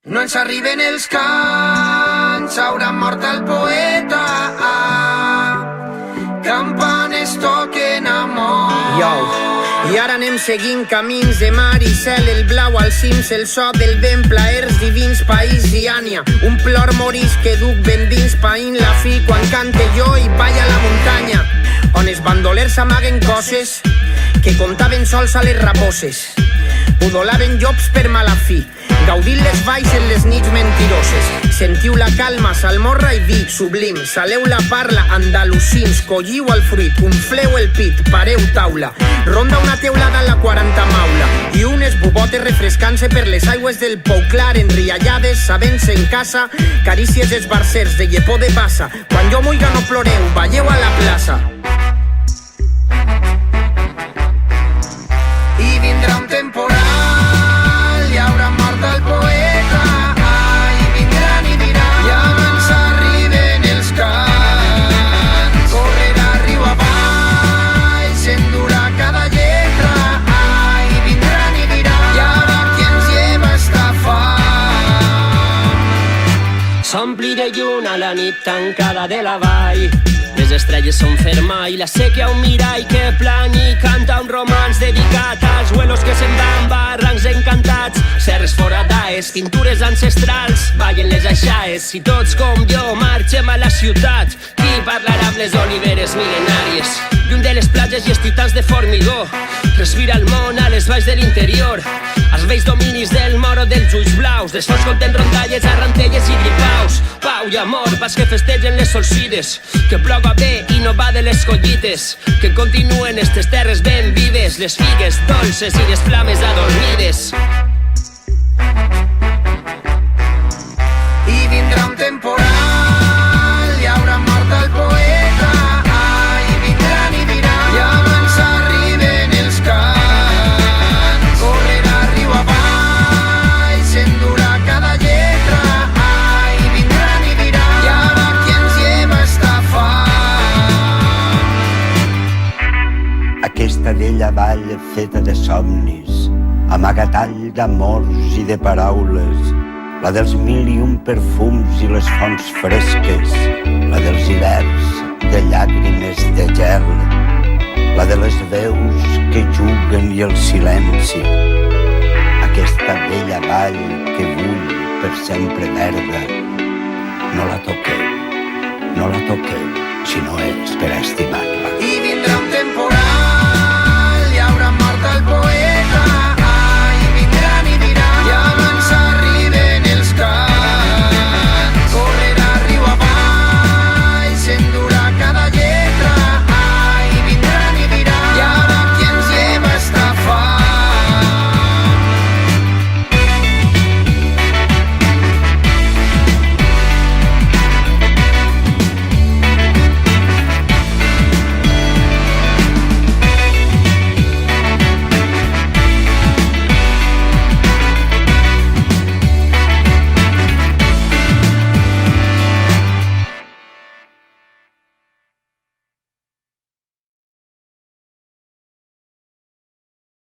No ens arriben els cants, haurà mort el poeta. Campanes toquen amor. Yo. I ara anem seguint camins de mar i cel, el blau als cims, el so del vent, plaers divins, país i ània. Un plor morís que duc ben dins, païnt la fi quan cante jo i balla la muntanya, on els bandolers amaguen coses que contaven sols a les raposses. Udolaven llops per mala fi, gaudint les valls en les nits mentiroses. Sentiu la calma, salmorra i vi sublim, saleu la parla, andalusins, colliu el fruit, umfleu el pit, pareu taula. Ronda una teulada a la 40 maula i unes bubotes refrescant-se per les aigües del pou clar, enriallades, sabent-se en casa, carícies esbarcers de llepó de bassa. Quan jo muiga no ploreu, balleu a la plaça. I vindrà un temporal, hi haurà mort el poeta, i vindran i diran, i abans arriben els cants, correrà riu avall, s'endurà cada lletra, i vindran i diran, i ara qui ens lleva esta fam. S'ompliré lluna la nit tancada de la vall, les estrelles són ferma i la sèquia un mirall que plany i canta un romanç dedicat als vuelos que se'n van, barrancs encantats, serres foradades, pintures ancestrals, ballen les aixaes. Si tots com jo marxem a la ciutat, qui parlarà amb les oliveres mil·lenàries? Lluny de les platges i els titans de formigó, respira el món a les valls de l'interior, als vells dominis del moro dels ulls blaus, dels fons conten rondalles, arrantelles i gripaus. Pau i amor, pas que festegen les solsides, que ploga bé i no va de les collites, que continuen estes terres ben vives, les figues dolces i les flames adormides. I vindrà un temporal, hi haurà mort el poeta, i vindran i diran, i abans arriben els cants, correrà riu avall, s'endurà cada lletra, i vindran i diran, i ara qui ens lleva esta fam. Aquesta vella vall feta de somnis, amagatall d'amors i de paraules, la dels mil i un perfums i les fonts fresques, la dels hiverns de llàgrimes de gel, la de les veus que juguen i el silenci. Aquesta vella vall que vull per sempre verda, no la toqueu, no la toqueu, si no és per a estimar-la.